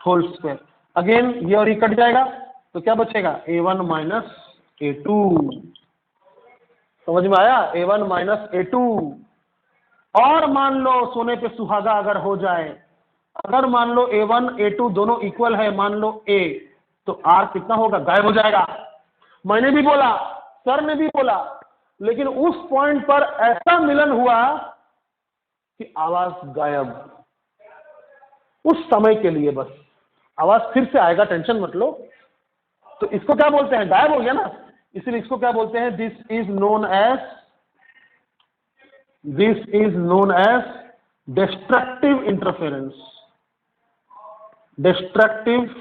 होल स्क्वायर। अगेन ये और ये कट जाएगा, तो क्या बचेगा? a1 minus a2। समझ में आया? a1 minus a2। और मान लो सोने पे सुहागा अगर हो जाए, अगर मान लो a1 a2 दोनों इक्वल है, मान लो a, तो r कितना होगा? गायब हो जाएगा। मैंने भी बोला, सर ने भी बोला, लेकिन उस पॉइंट पर ऐसा मिलन हुआ कि आवाज गायब, उस समय के लिए बस। आवाज फिर से आएगा, टेंशन मत लो। तो इसको क्या बोलते हैं, गायब हो गया ना, इसलिए इसको क्या बोलते हैं, this is known as destructive interference. Destructive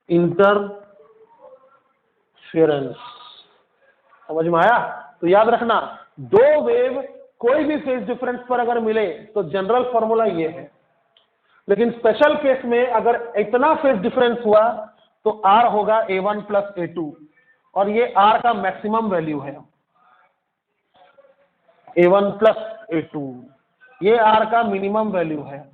interference, समझ में आया? तो याद रखना, दो वेव कोई भी फेज डिफरेंस पर अगर मिले तो जनरल फॉर्मूला ये है, लेकिन स्पेशल केस में अगर इतना फेज डिफरेंस हुआ तो R होगा A1 प्लस A2, और ये R का मैक्सिमम वैल्यू है, A1 प्लस A2, ये R का मिनिमम वैल्यू है,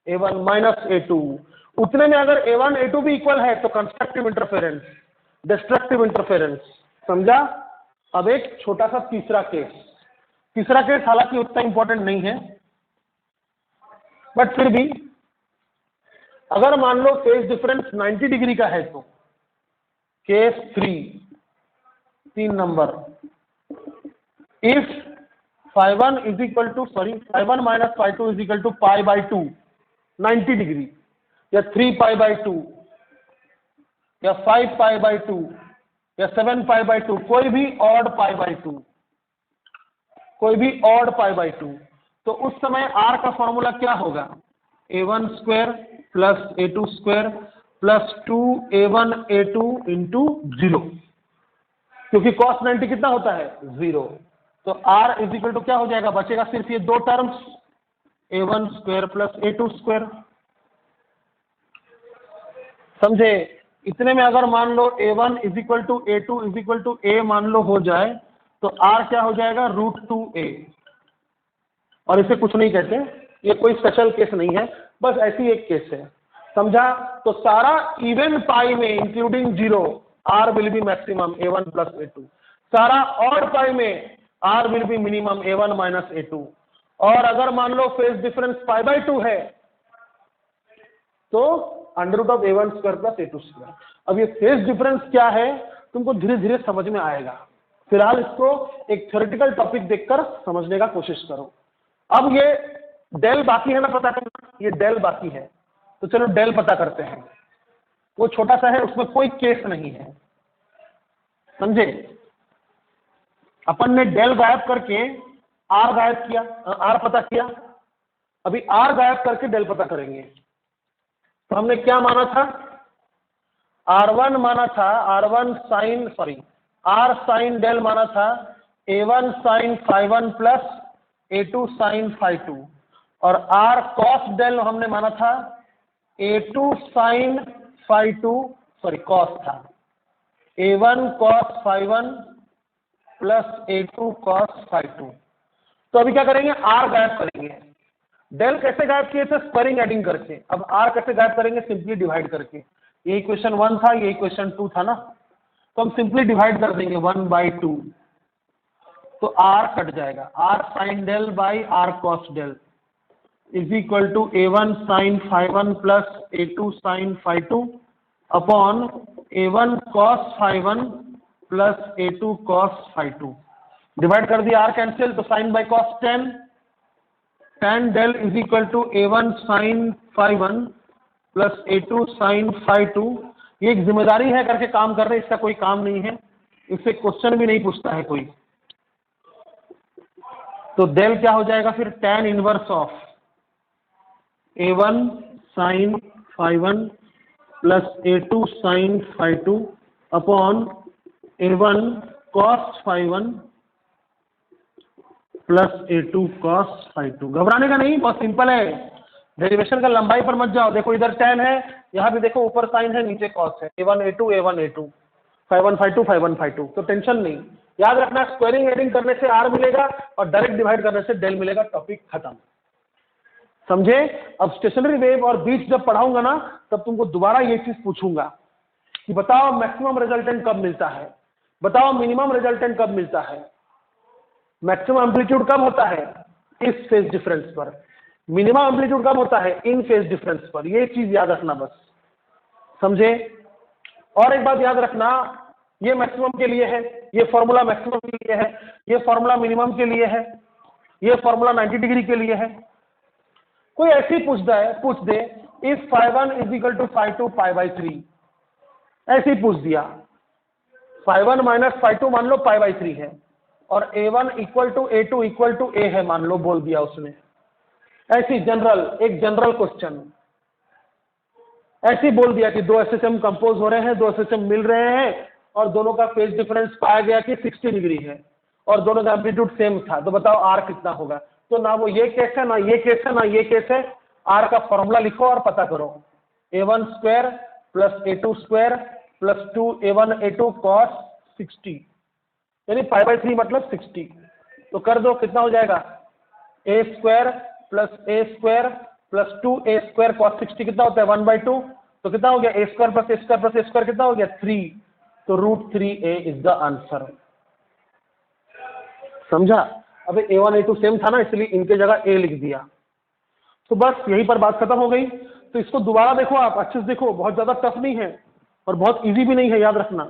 A1 माइनस A2। उतने में अगर A1 A2 भी इक्वल है तो कंस्ट्रक्टिव इंटरफेरेंस, डिस्ट्रक्टिव इंटरफेरेंस, समझा? अब एक छोटा सा तीसरा केस हालांकि उतना इंपॉर्टेंट नहीं है, बट फिर भी अगर मान लो फेज डिफरेंस 90 डिग्री का है तो case 3 number, if φ1 is equal to φ1 minus φ2 is equal to π/2 90 degree, या 3π/2 या 5π/2 या 7π/2, कोई भी ऑड π/2, तो उस समय R का फॉर्मूला क्या होगा, A1 square plus A2 square plus 2A1 A2 into 0, क्योंकि cos 90 कितना होता है 0, तो R इज इक्वल टू क्या हो जाएगा, बचेगा सिर्फ ये दो terms, A1 square plus A2 square, समझे? इतने में अगर मान लो A1 is equal to A2 is equal to A मान लो हो जाए तो R क्या हो जाएगा, √2A, और इसे कुछ नहीं कहते, ये कोई स्पेशल केस नहीं है, बस ऐसी एक केस है, समझा? तो सारा इवन पाई में including 0 R will B maximum A1 plus A2, सारा ऑड पाई में R will B minimum A1 minus A2, और अगर मान लो फेज डिफरेंस π/2 है तो √A1 square plus A2 square. अब ये फेज डिफरेंस क्या है तुमको धीरे धीरे समझ में आएगा, फिलहाल इसको एक थ्योरेटिकल टॉपिक देखकर समझने का कोशिश करो। अब ये डेल बाकी है ना पता करना, ये डेल बाकी है, तो चलो डेल पता करते हैं। वो छोटा सा है, उसमें कोई केस नहीं है, समझे? अपन ने डेल गायब करके आर गायब किया, आर पता किया, अभी आर गायब करके डेल पता करेंगे। तो हमने क्या माना था, R1 माना था, R साइन डेल माना था A1 sine φ1 plus A2 sine φ2, और R कॉस डेल हमने माना था A2 साइन φ2 कॉस था, A1 cos φ1 plus A2 cos φ2। तो अभी क्या करेंगे, R गायब करेंगे। डेल कैसे गायब किए थे, स्क्वायरिंग एडिंग करके। अब R कैसे गायब करेंगे, सिंपली डिवाइड करके। ये इक्वेशन 1 था, ये इक्वेशन 2 था ना, तो हम सिंपली डिवाइड कर देंगे 1/2, तो R कट जाएगा, R sine del by R cos del is equal to A1 sine φ1 plus A2 sine φ2 upon A1 cos φ1 plus A2 cos φ2। Divide कर दिया, R कैंसिल, तो sine by cos tan del is equal to A1 sine φ1 plus A2 sine φ2। ये एक जिम्मेदारी है करके काम कर रहे हैं, इसका कोई काम नहीं है, इससे क्वेश्चन भी नहीं पूछता है कोई। तो डेल क्या हो जाएगा फिर, tan inverse of A1 sine φ1 plus A2 sine φ2 upon A1 cos φ1 plus A2 cos φ2। घबराने का नहीं, बहुत सिंपल है, डेरिवेशन का लंबाई पर मत जाओ। देखो इधर tan है, यहाँ भी देखो ऊपर साइन है, नीचे कॉस है, A1 A2 φ1 φ2 तो टेंशन नहीं। याद रखना, स्क्वायरिंग एडिंग करने से R मिलेगा और डायरेक्ट डिवाइड करने से डेल मिलेगा, टॉपिक खत्म, समझे? अब स्टेशनरी वेव और बीच जब पढ़ाऊंगा ना, तब तुमको दोबारा ये चीज पूछूंगा कि बताओ मैक्सिमम रिजल्टेंट कब मिलता है, बताओ मिनिमम रिजल्टेंट कब मिलता है, मैक्सिमम एम्पलीट्यूड कब होता है इस फेज डिफरेंस पर, मिनिमम एम्पलीट्यूड कब होता है इन फेज डिफरेंस पर। ये चीज याद रखना बस, समझे? और एक बात याद रखना, ये मैक्सिमम के लिए है, ये फॉर्मूला मैक्सिमम के लिए है, ये फॉर्मूला मिनिमम के लिए है, ये फॉर्मूला 90 डिग्री के लिए है। कोई ऐसे ही पूछ दे इफ φ1 इज इक्वल टू φ2 π/3, ऐसे ही पूछ दिया। φ1 माइनस φ2 मान लो π/3 है और a1 equal to a2 equal to a है मान लो, बोल दिया उसने। ऐसी एक जनरल क्वेश्चन ऐसे बोल दिया कि दो एसएचएम कंपोज हो रहे हैं, दो एसएचएम मिल रहे हैं और दोनों का फेज डिफरेंस पाया गया कि 60 डिग्री है और दोनों का एम्पलीट्यूड सेम था, तो बताओ आर कितना होगा। तो ना वो ये केस है, ना ये केस है, ना ये केस है। आर का फॉर्मूला लिखो और पता करो, a1 square plus a2 square plus 2a1 a2 cos 60, यानी π/3 मतलब 60। तो कर दो, कितना हो जाएगा, a square plus 2a square cos 60 कितना होता है 1/2, तो कितना हो गया a square plus a square plus a square कितना हो गया 3, तो √3a इज द आंसर। समझा। अबे a1 a2 सेम था ना, इसलिए इनके जगह a लिख दिया। तो बस यहीं पर बात खत्म हो गई। तो इसको दोबारा देखो, आप अच्छे से देखो, बहुत ज्यादा टफ नहीं है और बहुत इजी भी नहीं है, याद रखना।